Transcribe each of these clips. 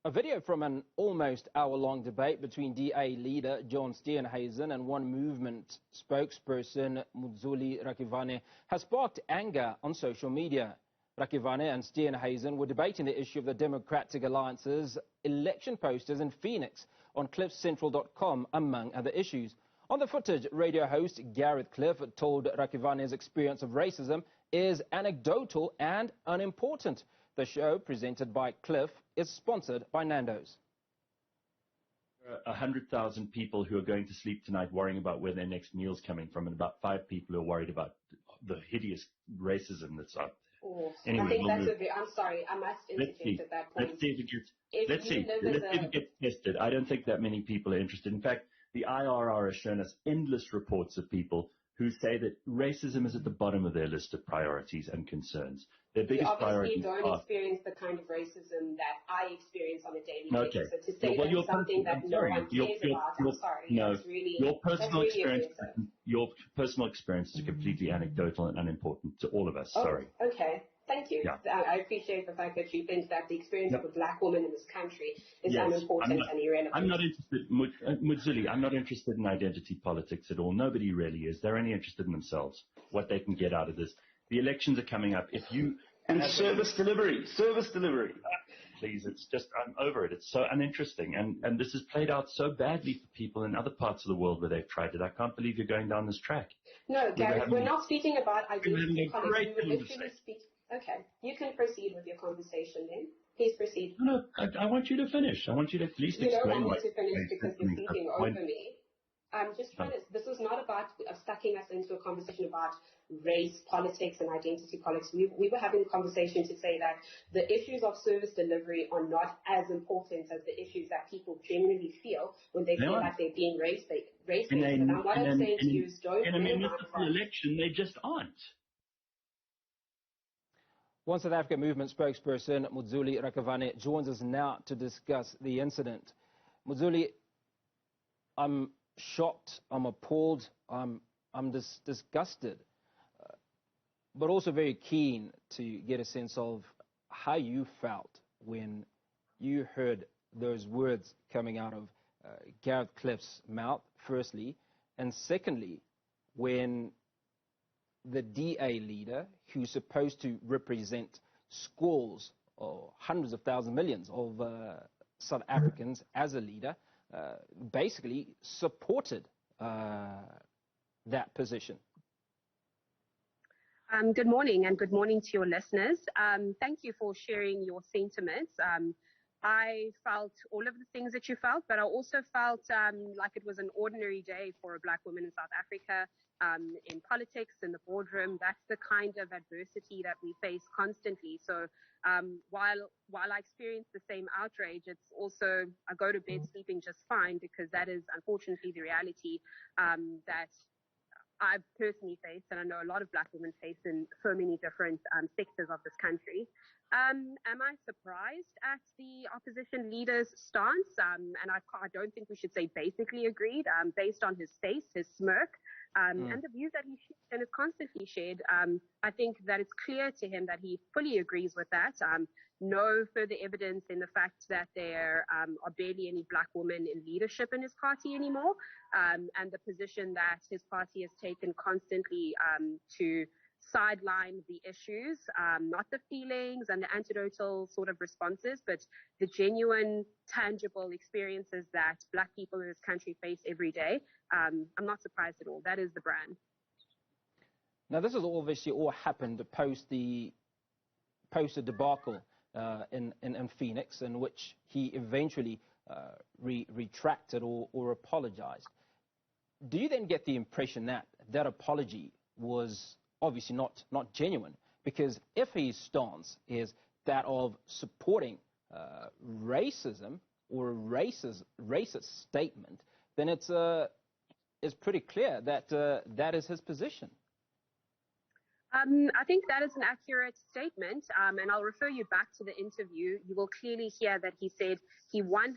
A video from an almost hour-long debate between DA leader John Steenhuisen and One Movement spokesperson Mudzuli Rakhivhane has sparked anger on social media. Rakhivhane and Steenhuisen were debating the issue of the Democratic Alliance's election posters in Phoenix on cliffcentral.com, among other issues. On the footage, radio host Gareth Cliff told Rakhivhane's experience of racism is anecdotal and unimportant. The show, presented by Cliff, is sponsored by Nando's. There are 100,000 people who are going to sleep tonight worrying about where their next meal's coming from, and about 5 people who are worried about the hideous racism that's out there. Oh, anyway, I think that's a very, I'm sorry, I must interject at that point. Let's see if it gets tested. I don't think that many people are interested. In fact, the IRR has shown us endless reports of people who say that racism is at the bottom of their list of priorities and concerns. Their biggest priority. You obviously don't experience the kind of racism that I experience on a daily basis. So to say that's something that no one cares about, I'm sorry. No, that's really, your personal experience, offensive. your personal experience is completely anecdotal and unimportant to all of us. Sorry. Okay. Thank you. Yeah. I appreciate the fact that you think that the experience of a black woman in this country is unimportant and irrelevant. I'm not interested, Mudzuli, I'm not interested in identity politics at all. Nobody really is. They're only interested in themselves, what they can get out of this. The elections are coming up. If you and service delivery. Please, it's just, I'm over it. It's so uninteresting. And this has played out so badly for people in other parts of the world where they've tried it. I can't believe you're going down this track. No, Gareth, we're not speaking about identity politics. We were literally speaking. Okay, you can proceed with your conversation then. Please proceed. No, I want you to finish. I want you to at least explain. You don't want me to finish because you're speaking over me. I'm just trying to, this was not about sucking us into a conversation about race, politics, and identity politics. We were having a conversation to say that the issues of service delivery are not as important as the issues that people genuinely feel when they feel like they're being racist. And what I'm saying to you is don't in a municipal election, they just aren't. One South Africa Movement spokesperson, Mudzuli Rakhivhane, joins us now to discuss the incident. Mudzuli, I'm shocked, I'm appalled, I'm disgusted, but also very keen to get a sense of how you felt when you heard those words coming out of Gareth Cliff's mouth, firstly, and secondly, when the DA leader, who's supposed to represent scores or hundreds of thousands, millions of South Africans as a leader, basically supported that position. Good morning, and good morning to your listeners. Thank you for sharing your sentiments. I felt all of the things that you felt, but I also felt like it was an ordinary day for a black woman in South Africa, in politics, in the boardroom. That's the kind of adversity that we face constantly. So while I experience the same outrage, it's also, I go to bed sleeping just fine, because that is unfortunately the reality that I've personally faced, and I know a lot of black women face in so many different sectors of this country. Am I surprised at the opposition leader's stance? And I don't think we should say basically agreed, based on his face, his smirk, and the views that he shared and has constantly shared. I think that it's clear to him that he fully agrees with that. No further evidence in the fact that there are barely any black women in leadership in his party anymore, and the position that his party has taken constantly to sideline the issues, not the feelings and the anecdotal sort of responses, but the genuine, tangible experiences that black people in this country face every day. I'm not surprised at all. That is the brand. Now, this has obviously all happened post the debacle in Phoenix, in which he eventually retracted or apologized. Do you then get the impression that that apology was obviously not genuine? Because if his stance is that of supporting racism or a racist statement, then it's pretty clear that that is his position. I think that is an accurate statement, and I'll refer you back to the interview. You will clearly hear that he said he 100%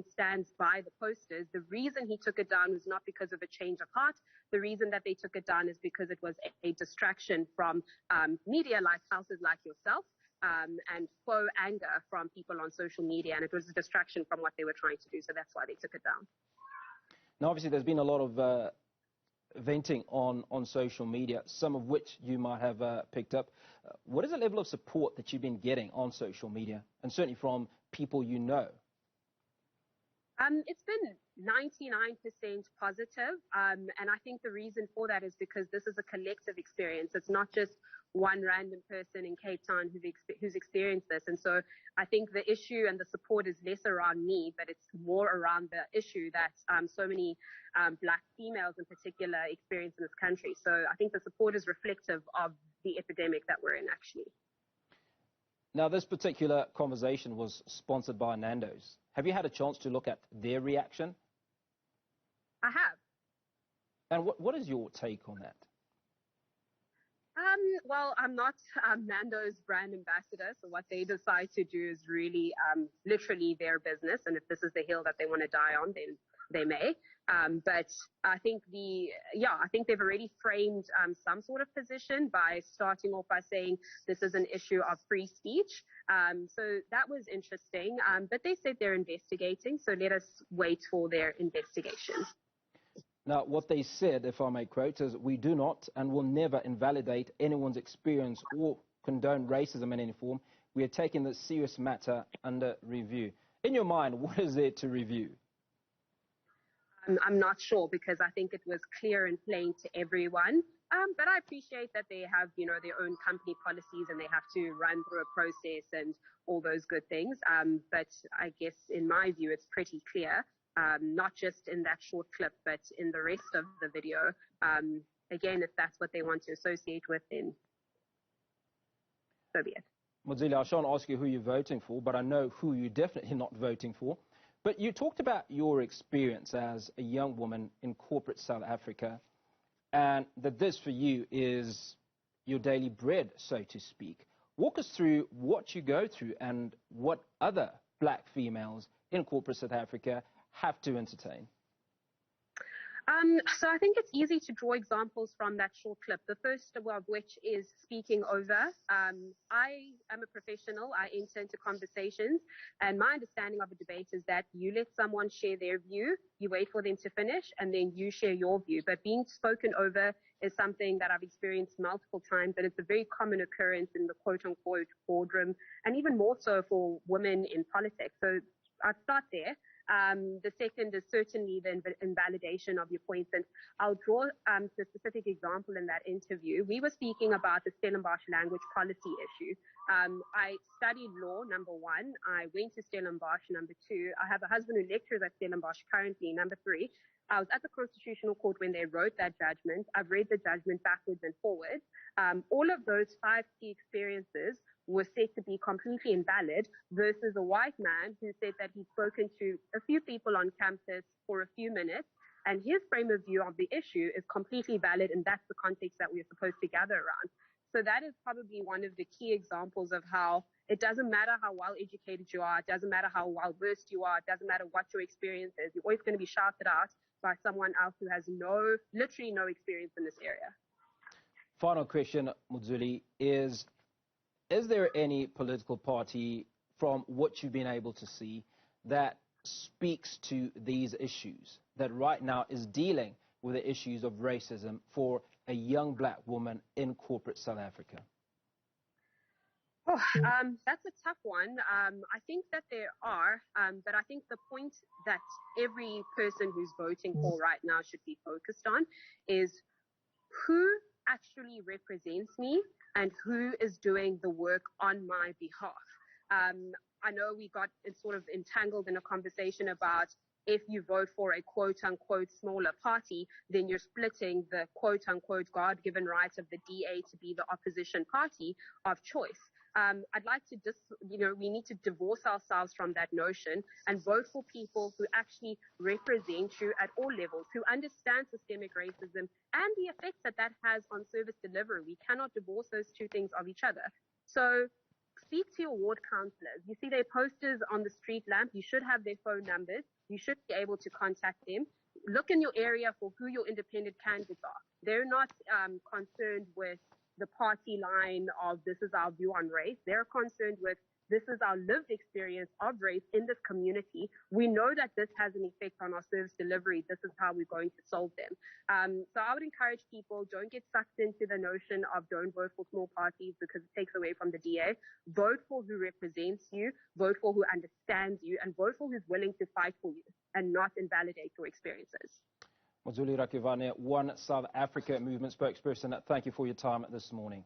stands by the posters. The reason he took it down was not because of a change of heart. The reason that they took it down is because it was a distraction from media like houses like yourself. and faux anger from people on social media, and it was a distraction from what they were trying to do, so that's why they took it down. Now, obviously, there's been a lot of venting on social media, some of which you might have picked up. What is the level of support that you've been getting on social media, and certainly from people you know? It's been 99% positive, and I think the reason for that is because this is a collective experience. It's not just one random person in Cape Town who's experienced this. And so I think the issue and the support is less around me, but it's more around the issue that so many black females in particular experience in this country. So I think the support is reflective of the epidemic that we're in, actually. Now, this particular conversation was sponsored by Nando's. Have you had a chance to look at their reaction? I have. And what is your take on that? Well, I'm not Nando's brand ambassador, so what they decide to do is really literally their business, and if this is the hill that they want to die on, then they may. But I think I think they've already framed some sort of position by starting off by saying this is an issue of free speech. So that was interesting. But they said they're investigating, so let us wait for their investigation. Now, what they said, if I may quote, is, "We do not and will never invalidate anyone's experience or condone racism in any form. We are taking this serious matter under review." In your mind, what is there to review? I'm not sure, because I think it was clear and plain to everyone. But I appreciate that they have, their own company policies and they have to run through a process and all those good things. But I guess in my view, it's pretty clear. Not just in that short clip, but in the rest of the video. Again, if that's what they want to associate with, then so be it. Mudzuli, I shan't ask you who you're voting for, but I know who you're definitely not voting for. But you talked about your experience as a young woman in corporate South Africa, and that this for you is your daily bread, so to speak. Walk us through what you go through and what other black females in corporate South Africa have to entertain. So I think it's easy to draw examples from that short clip. The first of which is speaking over. I am a professional. I enter into conversations, and my understanding of a debate is that you let someone share their view, you wait for them to finish, and then you share your view. But being spoken over is something that I've experienced multiple times, and it's a very common occurrence in the quote-unquote boardroom, and even more so for women in politics. So I'd start there. The second is certainly the invalidation of your points. And I'll draw a specific example in that interview. We were speaking about the Stellenbosch language policy issue. I studied law, number one. I went to Stellenbosch, number two. I have a husband who lectures at Stellenbosch currently, number three. I was at the Constitutional Court when they wrote that judgment. I've read the judgment backwards and forwards. All of those 5 key experiences were said to be completely invalid versus a white man who said that he'd spoken to a few people on campus for a few minutes, and his frame of view of the issue is completely valid, and that's the context that we're supposed to gather around. So that is probably one of the key examples of how it doesn't matter how well educated you are, it doesn't matter how well versed you are, it doesn't matter what your experience is, you're always going to be shouted out by someone else who has literally no experience in this area. Final question, Mudzuli, is there any political party, from what you've been able to see, that speaks to these issues, that right now is dealing with the issues of racism for a young black woman in corporate South Africa? Oh, that's a tough one. I think that there are, but I think the point that every person who's voting for right now should be focused on is who actually represents me and who is doing the work on my behalf. I know we got sort of entangled in a conversation about if you vote for a quote-unquote smaller party, then you're splitting the quote-unquote God-given rights of the DA to be the opposition party of choice. I'd like to we need to divorce ourselves from that notion and vote for people who actually represent you at all levels, who understand systemic racism and the effects that that has on service delivery. We cannot divorce those two things of each other. So speak to your ward councillors. You see their posters on the street lamp. You should have their phone numbers. You should be able to contact them. Look in your area for who your independent candidates are. They're not concerned with the party line of this is our view on race. They're concerned with this is our lived experience of race in this community. We know that this has an effect on our service delivery. This is how we're going to solve them. So I would encourage people, don't get sucked into the notion of don't vote for small parties because it takes away from the DA. Vote for who represents you, vote for who understands you, and vote for who's willing to fight for you and not invalidate your experiences. Mudzuli Rakhivhane, One South Africa Movement spokesperson, thank you for your time this morning.